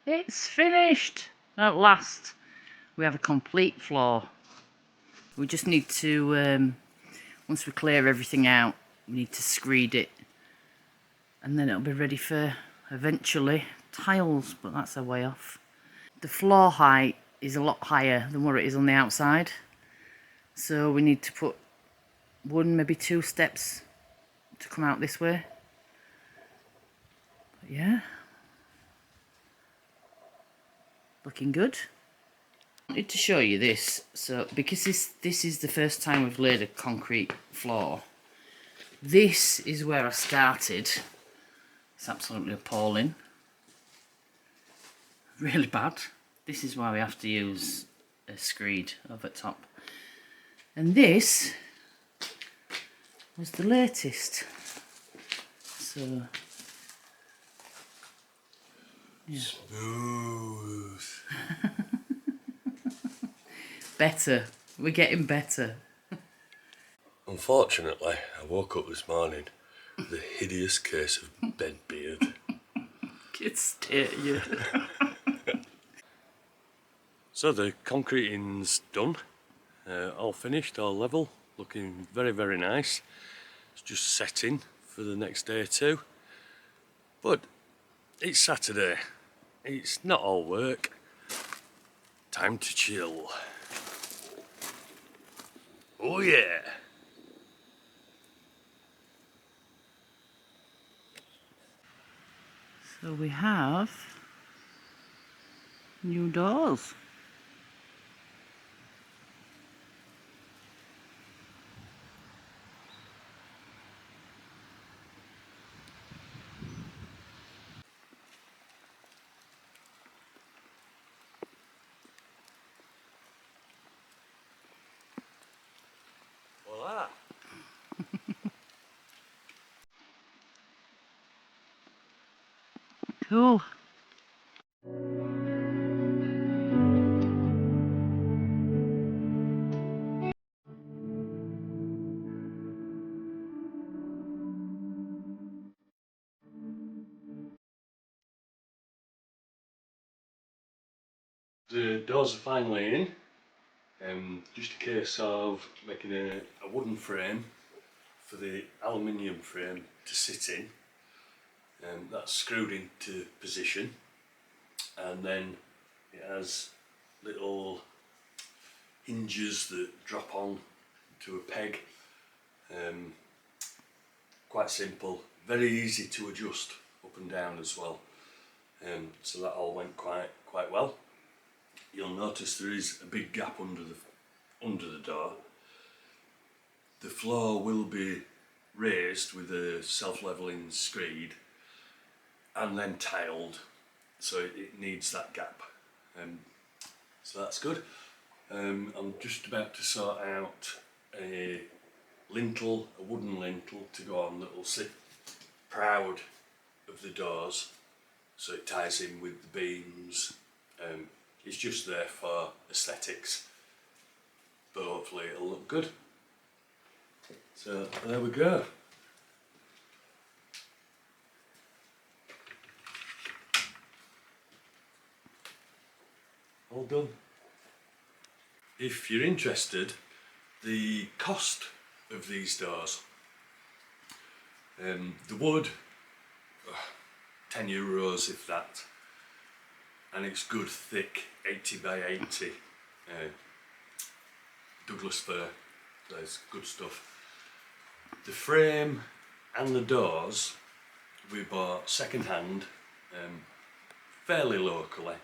It's finished! At last, we have a complete floor. We just need to, once we clear everything out, we need to screed it. And then it'll be ready for, eventually, tiles, but that's a way off. The floor height is a lot higher than what it is on the outside. So we need to put one, maybe 2 steps to come out this way. But yeah. Looking good. I wanted to show you this, so because this is the first time we've laid a concrete floor. This is where I started. It's absolutely appalling. Really bad. This is why we have to use a screed over top. And this was the latest. So yeah. Smooth. Better. We're getting better. Unfortunately, I woke up this morning with a hideous case of bed beard. Good state, you. So the concreting's done, all finished, all level, looking very, very nice. It's just setting for the next day or two. But it's Saturday, it's not all work. Time to chill. Oh yeah! So we have new doors. Voila! Cool. The doors are finally in. Just a case of making a wooden frame for the aluminium frame to sit in. That's screwed into position, and then it has little hinges that drop on to a peg. Quite simple, very easy to adjust up and down as well. So that all went quite well. You'll notice there is a big gap under the door. The floor will be raised with a self-leveling screed and then tiled, so it needs that gap. So that's good. I'm just about to sort out a lintel, a wooden lintel to go on that will sit proud of the doors, so it ties in with the beams. It's just there for aesthetics, but hopefully it'll look good. So there we go. All done. If you're interested, the cost of these doors, the wood, €10 if that, and it's good thick 80 by 80 Douglas fir, that's good stuff. The frame and the doors we bought second hand, fairly locally.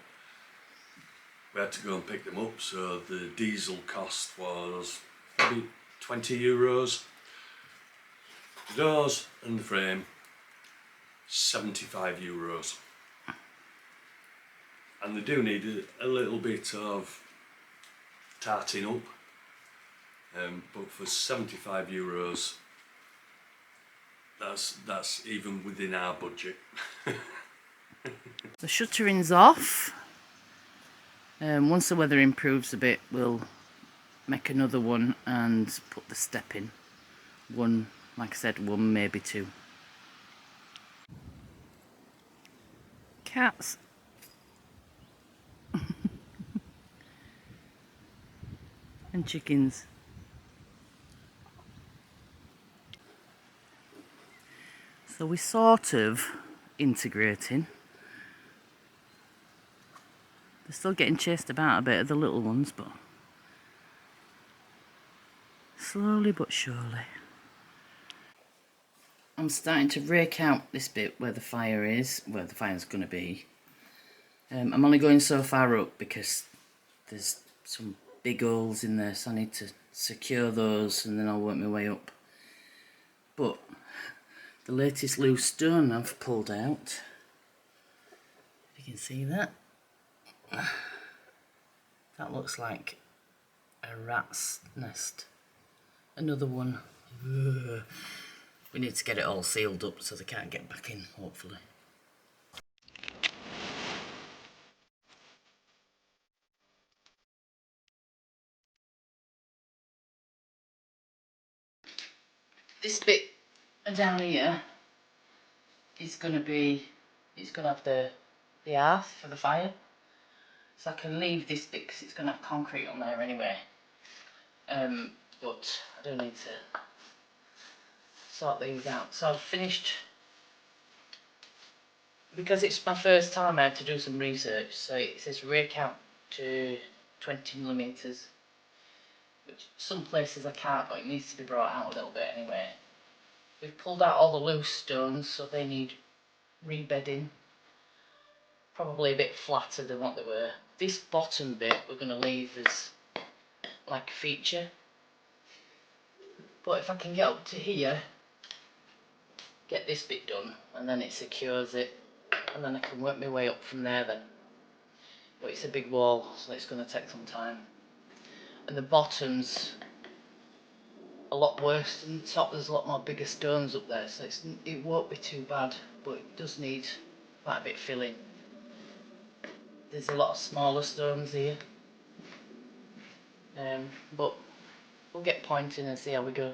We had to go and pick them up, so the diesel cost was maybe €20. The doors and the frame, €75. And they do need a little bit of tarting up, but for €75, that's even within our budget. The shuttering's off. Once the weather improves a bit, we'll make another one and put the step in. One, like I said, one, maybe 2. Cats. and chickens. So we're sort of integrating. They're still getting chased about a bit of the little ones, but slowly but surely. I'm starting to rake out this bit where the fire is, where the fire's going to be. I'm only going so far up because there's some big holes in there, so I need to secure those and then I'll work my way up. But the latest loose stone I've pulled out, if you can see that, that looks like a rat's nest. Another one. Ugh. We need to get it all sealed up so they can't get back in, hopefully. This bit down here is going to be, it's going to have the hearth for the fire. So I can leave this bit because it's going to have concrete on there anyway. But I do need to sort these out. So I've finished, because it's my first time I had to do some research. So it says rake out to 20mm, which some places I can't, but it needs to be brought out a little bit anyway. We've pulled out all the loose stones, so they need rebedding. Probably a bit flatter than what they were. This bottom bit we're going to leave as like a feature. But if I can get up to here, get this bit done, and then it secures it, and then I can work my way up from there then. But it's a big wall, so it's going to take some time. And the bottom's a lot worse than the top. There's a lot more bigger stones up there, so it won't be too bad, but it does need quite a bit filling. There's a lot of smaller stones here, but we'll get pointing and see how we go.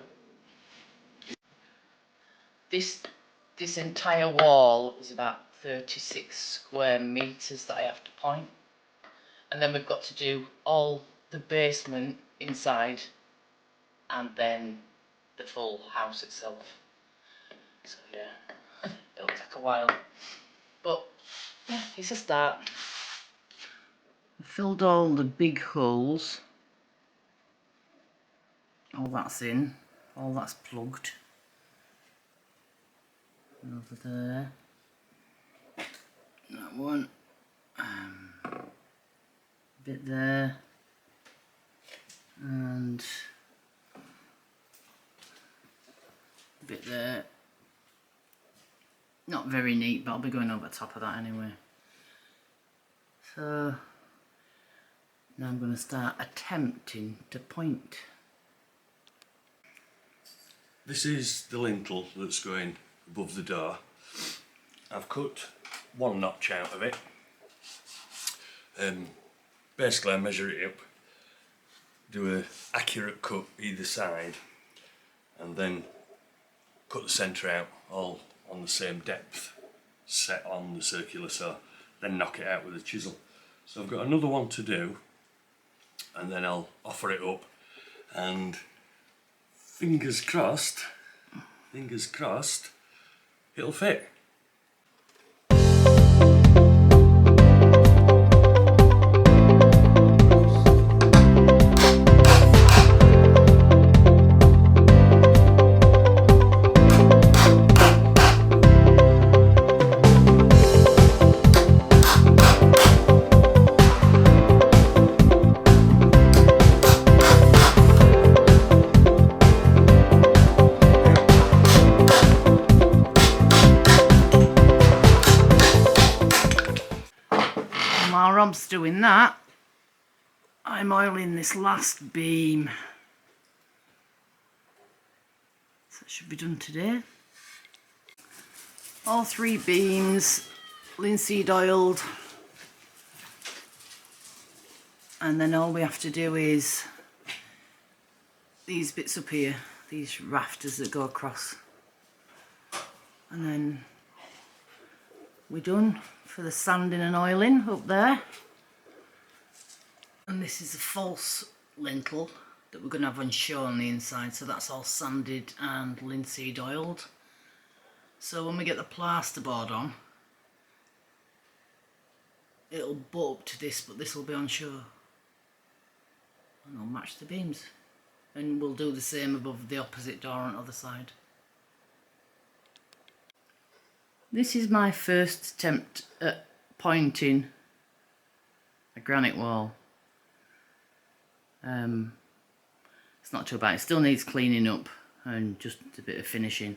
This entire wall is about 36 square meters that I have to point, and then we've got to do all the basement inside and then the full house itself. So yeah, it'll take a while, but yeah, it's a start. I filled all the big holes. All that's in, all that's plugged. Over there. That one. A bit there. And a bit there. Not very neat, but I'll be going over the top of that anyway. So now I'm going to start attempting to point. This is the lintel that's going above the door. I've cut one notch out of it. Basically I measure it up, do an accurate cut either side, and then cut the centre out all on the same depth set on the circular saw, then knock it out with a chisel. So I've got another one to do, and then I'll offer it up, and fingers crossed, it'll fit. While Rob's doing that, I'm oiling this last beam. So that should be done today. All 3 beams linseed oiled, and then all we have to do is these bits up here, these rafters that go across, and then we're done for the sanding and oiling up there. And this is a false lintel, that we're going to have on show on the inside, so that's all sanded and linseed oiled. So when we get the plasterboard on, it'll butt up to this, but this will be on show. And I'll match the beams. And we'll do the same above the opposite door on the other side. This is my first attempt at pointing a granite wall. It's not too bad, it still needs cleaning up and just a bit of finishing.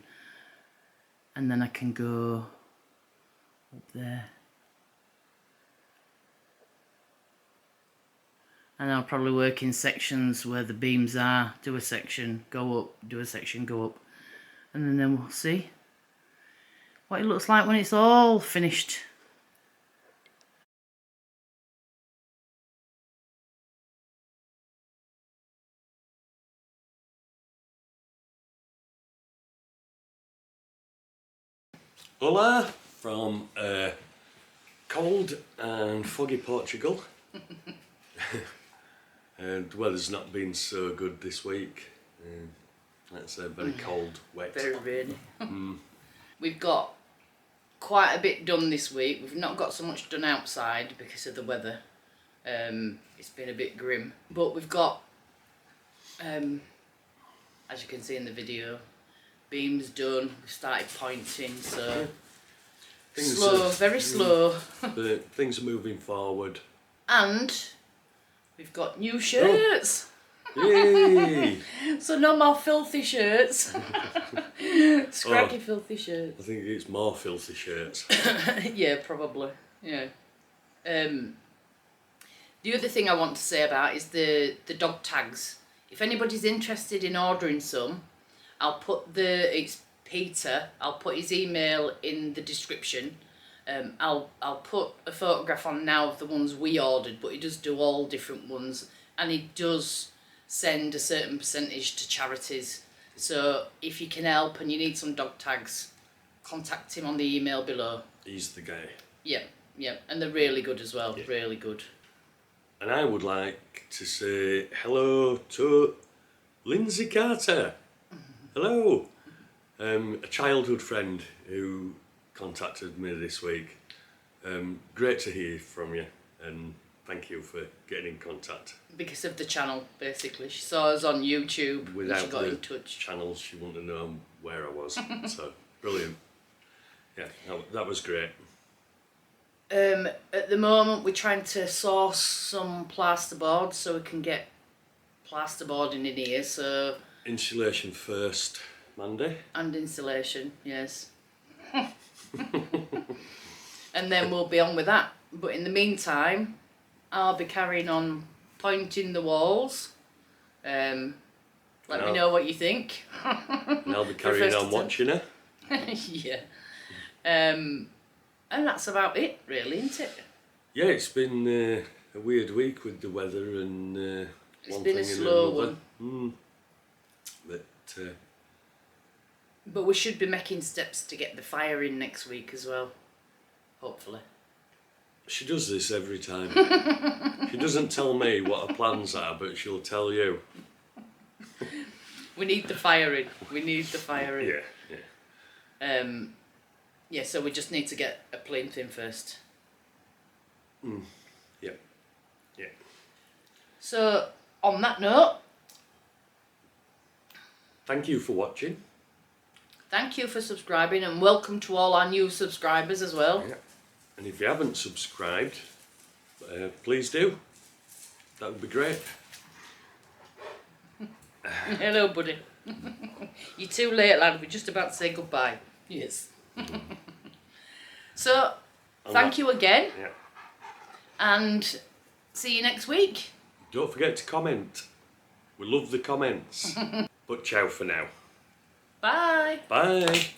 And then I can go up there. And I'll probably work in sections where the beams are, do a section, go up, do a section, go up. And then we'll see what it looks like when it's all finished. Hola from cold and foggy Portugal. And the weather's not been so good this week. Let's say very cold, wet. Very rainy. We've got quite a bit done this week. We've not got so much done outside because of the weather. It's been a bit grim. But we've got, as you can see in the video, beams done. We've started pointing, so slow, very slow. But things are moving forward. And we've got new shirts. Oh. Yay! So no more filthy shirts. Scraggy filthy shirts. I think it's more filthy shirts. Yeah, probably. Yeah. The other thing I want to say about is the dog tags. If anybody's interested in ordering some, I'll put it's Peter, I'll put his email in the description. I'll put a photograph on now of the ones we ordered, but he does do all different ones, and he does send a certain percentage to charities. So if you can help and you need some dog tags, contact him on the email below. He's the guy. Yeah, and they're really good as well, yeah. Really good. And I would like to say hello to Lindsay Carter. Hello. A childhood friend who contacted me this week. Great to hear from you, and thank you for getting in contact. Because of the channel, basically. She saw us on YouTube. Without and she got the in touch. channels, she wouldn't have known where I was. So, brilliant. Yeah, that was great. At the moment, we're trying to source some plasterboard so we can get plasterboarding in here. So Insulation first, Monday. And insulation, yes. And then we'll be on with that. But in the meantime, I'll be carrying on pointing the walls. Let me know what you think. And I'll be carrying on watching her. Yeah. And that's about it, really, isn't it? Yeah, it's been a weird week with the weather and it's one been thing a slow and one. But we should be making steps to get the fire in next week as well, hopefully. She does this every time. She doesn't tell me what her plans are, but she'll tell you. We need the fire in. We need the fire in. Yeah. Yeah, so we just need to get a plinth in first. Yeah. So, on that note, thank you for watching. Thank you for subscribing, and welcome to all our new subscribers as well. Yeah. And if you haven't subscribed, please do. That would be great. Hello, buddy. You're too late, lad. We're just about to say goodbye. Yes. So, thank you again. Yeah. And see you next week. Don't forget to comment. We love the comments. But ciao for now. Bye. Bye.